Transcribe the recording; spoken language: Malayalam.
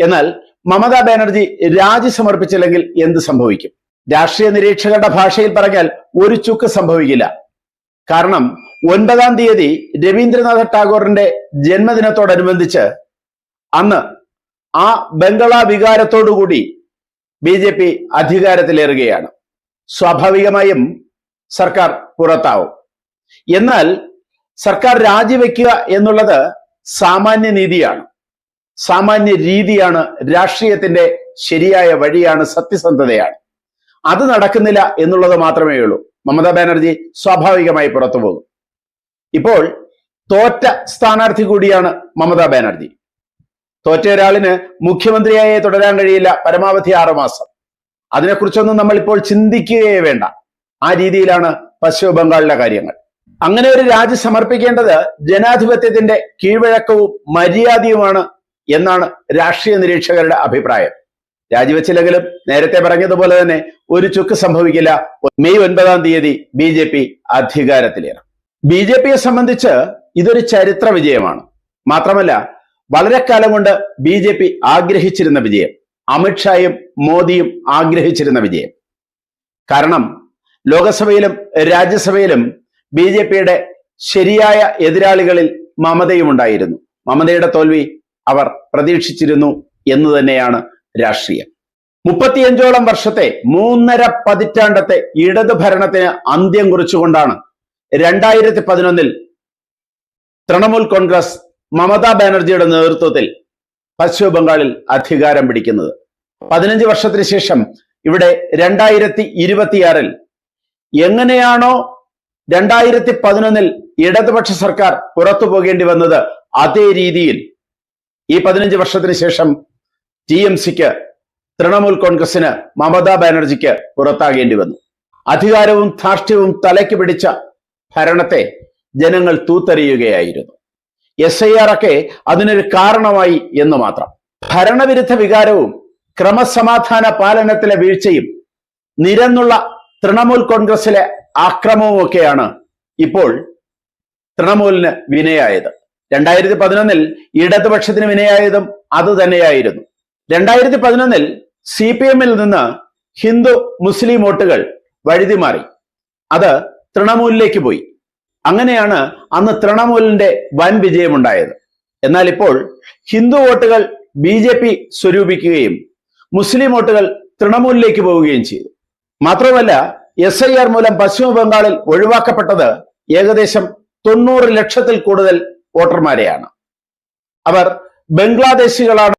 എന്നാൽ മമതാ ബാനർജി രാജി സമർപ്പിച്ചില്ലെങ്കിൽ എന്ത് സംഭവിക്കും? രാഷ്ട്രീയ നിരീക്ഷകരുടെ ഭാഷയിൽ പറഞ്ഞാൽ ഒരു ചുക്ക് സംഭവിക്കില്ല. കാരണം 9-ാം തീയതി രവീന്ദ്രനാഥ ടാഗോറിന്റെ ജന്മദിനത്തോടനുബന്ധിച്ച് അന്ന് ആ ബംഗള വികാരത്തോടുകൂടി BJP അധികാരത്തിലേറുകയാണ്. സ്വാഭാവികമായും സർക്കാർ പുറത്താവും. എന്നാൽ സർക്കാർ രാജിവെക്കുക എന്നുള്ളത് സാമാന്യ നീതിയാണ്, സാമാന്യ രീതിയാണ്, രാഷ്ട്രീയത്തിന്റെ ശരിയായ വഴിയാണ്, സത്യസന്ധതയാണ്. അത് നടക്കുന്നില്ല എന്നുള്ളത് മാത്രമേ ഉള്ളൂ. മമതാ ബാനർജി സ്വാഭാവികമായി പുറത്തു പോകും. ഇപ്പോൾ തോറ്റ സ്ഥാനാർത്ഥി കൂടിയാണ് മമതാ ബാനർജി. തോറ്റ ഒരാളിന് മുഖ്യമന്ത്രിയായി തുടരാൻ കഴിയില്ല, പരമാവധി 6 മാസം. അതിനെക്കുറിച്ചൊന്നും നമ്മൾ ഇപ്പോൾ ചിന്തിക്കുകയേ വേണ്ട. ആ രീതിയിലാണ് പശ്ചിമ ബംഗാളിലെ കാര്യങ്ങൾ. അങ്ങനെ ഒരു രാജി സമർപ്പിക്കേണ്ടത് ജനാധിപത്യത്തിന്റെ കീഴ്വഴക്കവും മര്യാദയുമാണ് എന്നാണ് രാഷ്ട്രീയ നിരീക്ഷകരുടെ അഭിപ്രായം. രാജിവെച്ചില്ലെങ്കിലും നേരത്തെ പറഞ്ഞതുപോലെ തന്നെ ഒരു ചുക്ക് സംഭവിക്കില്ല. മെയ് 9-ാം തീയതി BJP അധികാരത്തിലേറും. BJPയെ സംബന്ധിച്ച് ഇതൊരു ചരിത്ര വിജയമാണ്. മാത്രമല്ല, വളരെ കാലം കൊണ്ട് BJP ആഗ്രഹിച്ചിരുന്ന വിജയം, അമിത്ഷായും മോദിയും ആഗ്രഹിച്ചിരുന്ന വിജയം. കാരണം ലോകസഭയിലും രാജ്യസഭയിലും BJPയുടെ ശരിയായ എതിരാളികളിൽ മമതയും ഉണ്ടായിരുന്നു. മമതയുടെ തോൽവി അവർ പ്രതീക്ഷിച്ചിരുന്നു എന്ന് തന്നെയാണ് രാഷ്ട്രീയം. 35ഓളം വർഷത്തെ 3.5 പതിറ്റാണ്ടത്തെ ഇടതു ഭരണത്തിന് അന്ത്യം കുറിച്ചുകൊണ്ടാണ് 2011-ൽ തൃണമൂൽ കോൺഗ്രസ് മമതാ ബാനർജിയുടെ നേതൃത്വത്തിൽ പശ്ചിമ ബംഗാളിൽ അധികാരം പിടിക്കുന്നത്. 15 വർഷത്തിന് ശേഷം ഇവിടെ 2026-ൽ എങ്ങനെയാണോ 2011-ൽ ഇടതുപക്ഷ സർക്കാർ പുറത്തു പോകേണ്ടി വന്നത്, അതേ രീതിയിൽ ഈ 15 വർഷത്തിന് ശേഷം TMCക്ക്, തൃണമൂൽ കോൺഗ്രസിന്, മമതാ ബാനർജിക്ക് പുറത്താകേണ്ടി വന്നു. അധികാരവും ധാർഷ്ട്യവും തലയ്ക്ക് പിടിച്ച ഭരണത്തെ ജനങ്ങൾ തൂത്തെറിയുകയായിരുന്നു. SIR ഒക്കെ അതിനൊരു കാരണമായി എന്ന് മാത്രം. ഭരണവിരുദ്ധ വികാരവും ക്രമസമാധാന പാലനത്തിലെ വീഴ്ചയും നിരന്നുള്ള തൃണമൂൽ കോൺഗ്രസിലെ ആക്രമവും ഒക്കെയാണ് ഇപ്പോൾ തൃണമൂലിന് വിനയായത്. 2011-ൽ ഇടതുപക്ഷത്തിന് വിനയായതും അതുതന്നെയായിരുന്നു. 2011-ൽ CPM-ൽ നിന്ന് ഹിന്ദു മുസ്ലിം വോട്ടുകൾ വഴുതിമാറി, അത് തൃണമൂലിലേക്ക് പോയി. അങ്ങനെയാണ് അന്ന് തൃണമൂലിന്റെ വൻ വിജയമുണ്ടായത്. എന്നാൽ ഇപ്പോൾ ഹിന്ദു വോട്ടുകൾ BJP സ്വരൂപിക്കുകയും മുസ്ലിം വോട്ടുകൾ തൃണമൂലിലേക്ക് പോവുകയും ചെയ്തു. മാത്രമല്ല, SIR മൂലം പശ്ചിമ ബംഗാളിൽ ഒഴിവാക്കപ്പെട്ടത് ഏകദേശം 90 ലക്ഷത്തിൽ കൂടുതൽ വോട്ടർമാരെയാണ്. അവർ ബംഗ്ലാദേശികളാണ്